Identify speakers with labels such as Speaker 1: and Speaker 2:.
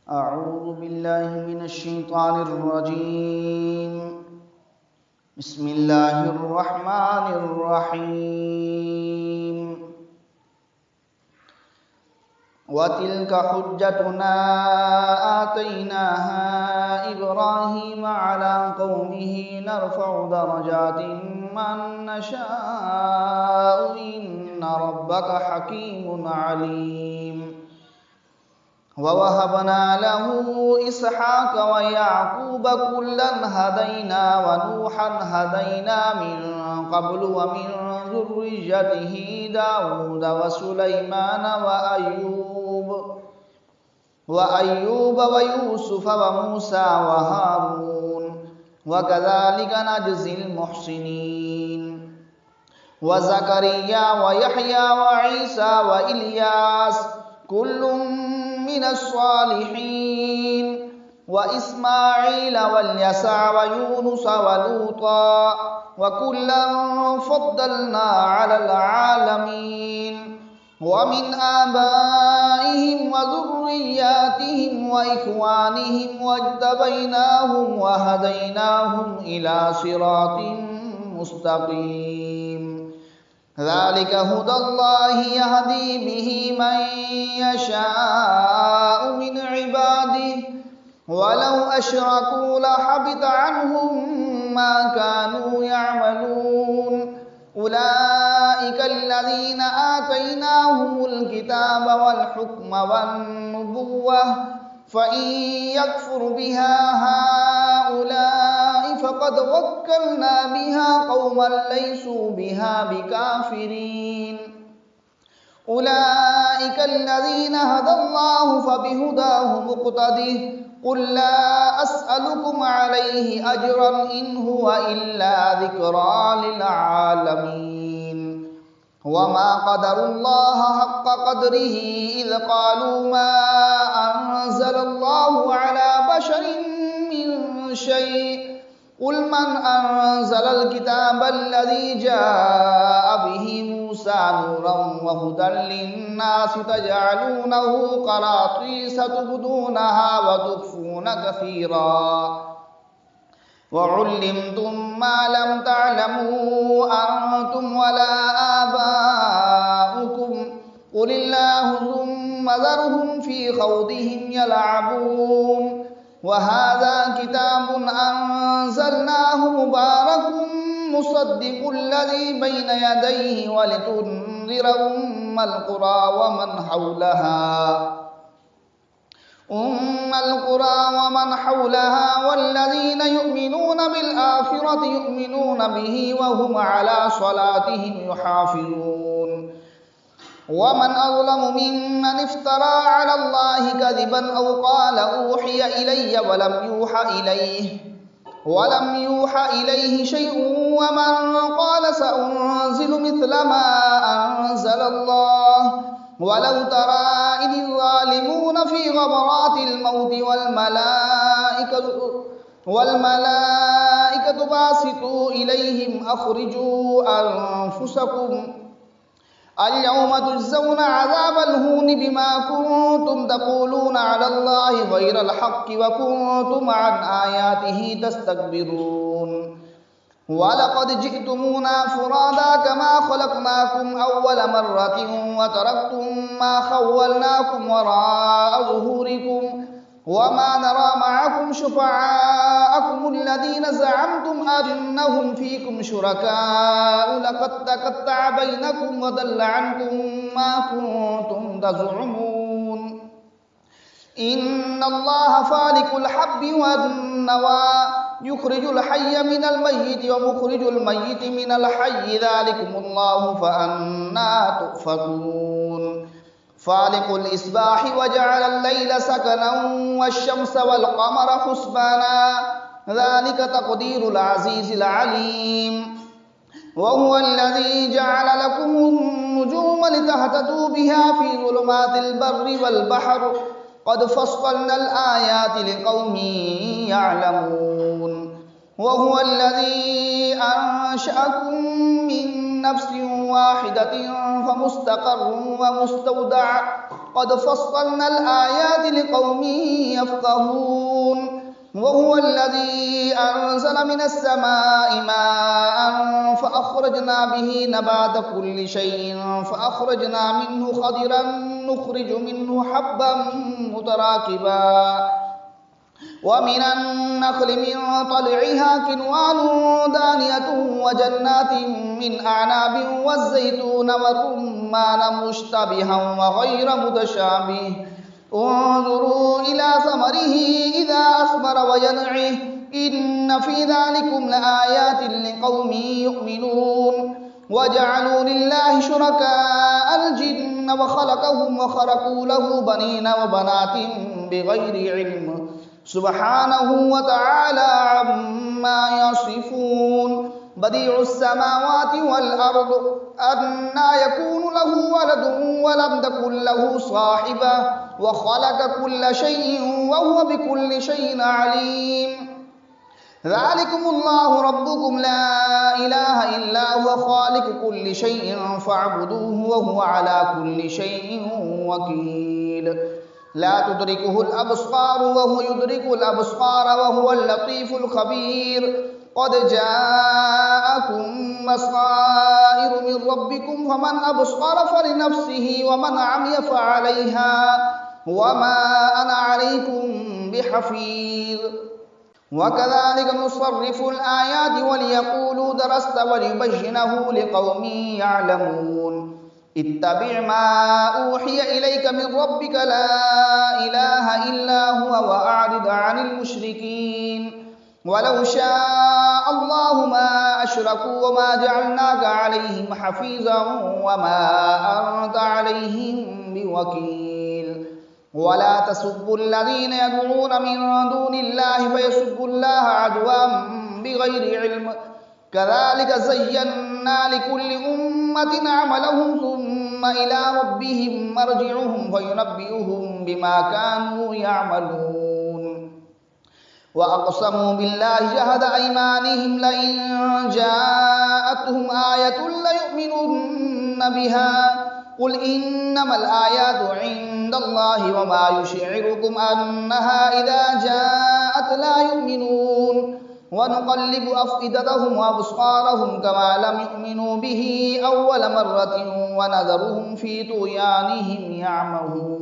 Speaker 1: أعوذ بالله من الشيطان الرجيم. بسم الله الرحمن الرحيم. وتلك حجتنا آتيناها إبراهيم على قومه نرفع درجات من نشاء إن ربك حكيم عليم. ووهبنا له إسحاق ويعقوب كلا هدينا ونوحا هدينا من قبل ومن ذريته داود وسليمان وأيوب ويوسف وموسى وهارون وكذلك نجزي المحسنين. وزكريا ويحيى وعيسى وإلياس كل من الصالحين وإسماعيل واليسع ويونس ولوطا وكلا فضلنا على العالمين. ومن آبائهم وذرياتهم وإخوانهم واجتبيناهم وهديناهم إلى صراط مستقيم. ذلك هدى الله يهدي به من يشاء من عباده ولو أشركوا لحبط عنهم ما كانوا يعملون. أولئك الذين آتيناهم الكتاب والحكم والنبوة فإن يكفر بها هؤلاء فقد وكلنا بها قوما ليسوا بها بكافرين. أولئك الذين هدى الله فبهداه مقتده. قل لا أسألكم عليه أجرا إن هو إلا ذكرى للعالمين. وما قدروا الله حق قدره إذ قالوا ما أنزل الله على بشر من شيء. قل من أنزل الكتاب الذي جاء به موسى نورا وهدى للناس تجعلونه قراطيس تبدونها وتخفون كثيرا وعلمتم ما لم تعلموا أنتم ولا آباؤكم قل الله ثم ذرهم في خوضهم يلعبون. وهذا كتاب أنزلناه مبارك مصدق الذي بين يديه ولتنذر أم القرى ومن حولها والذين يؤمنون بالآخرة يؤمنون به وهم على صلاتهم يحافظون. ومن أظلم ممن افترى على الله كذبا أو قال أوحي إلي ولم يوحى إليه شيء ومن قال سأنزل مثل ما أنزل الله. ولو ترى إذ الظالمون في غمرات الموت والملائكة باسطوا إليهم أخرجوا أنفسكم اليوم تجزون عذاب الهون بما كنتم تقولون على الله غير الحق وكنتم عن آياته تستكبرون. ولقد جئتمونا فرادا كما خلقناكم أول مرة وتركتم ما خولناكم وراء ظهوركم وما نرى معكم شفعاءكم الذين زعمتم أنهم فيكم شركاء لقد تقطع بينكم وضل عنكم ما كنتم تزعمون. إن الله فالق الحب والنوى يخرج الحي من الميت ومخرج الميت من الحي ذلكم الله فأنى تؤفكون. فالق الإصباح وجعل الليل سكنا والشمس والقمر حسبانا ذلك تقدير العزيز العليم. وهو الذي جعل لكم النجوم لتهتدوا بها في ظلمات البر والبحر قد فصلنا الآيات لقوم يعلمون. وهو الذي أنشأكم من نفس واحدة فمستقر ومستودع قد فصلنا الآيات لقوم يفقهون وهو الذي أنزل من السماء ماء فأخرجنا به نبات كل شيء فأخرجنا منه خضرا نخرج منه حبا متراكبا ومن النخل من طلعها كنوان دانية وجنات من أعناب والزيتون والرمان مشتبها وغير متشابه انظروا إلى ثمره إذا أثمر وينعه إن في ذلكم لآيات لقوم يؤمنون وجعلوا لله شركاء الجن وخلقهم وخرقوا له بنين وبنات بغير علم سبحانه وتعالى عما يصفون بديع السماوات والأرض أنى يكون له ولد ولم تكن له صاحبة وخلق كل شيء وهو بكل شيء عليم ذلكم الله ربكم لا إله إلا هو خالق كل شيء فاعبدوه وهو على كل شيء وكيل لا تدركه الأبصار وهو يدرك الأبصار وهو اللطيف الخبير قد جاءكم بصائر من ربكم فمن أبصر فلنفسه ومن عمي فعليها وما أنا عليكم بحفيظ وكذلك نصرف الآيات وليقولوا درست وليبينه لقوم يعلمون اتبع ما أوحي إليك من ربك لا إله إلا هو وأعرض عن المشركين ولو شاء الله ما أشركوا وما جعلناك عليهم حفيظا وما أنت عليهم بوكيل ولا تسبوا الذين يدعون من دون الله فيسبوا الله عدوا بغير علم كذلك زينا لكل أمة عملهم ثم إلى ربهم مرجعهم فينبئهم بما كانوا يعملون وأقسموا بالله جهد أيمانهم لئن جاءتهم آية ليؤمنن بها قل إنما الآيات عند الله وما يشعركم أنها إذا جاءت لا يؤمنون ونقلب أفئدتهم وأبصارهم كما لم يؤمنوا به أول مرة ونذرهم في طغيانهم يعمهون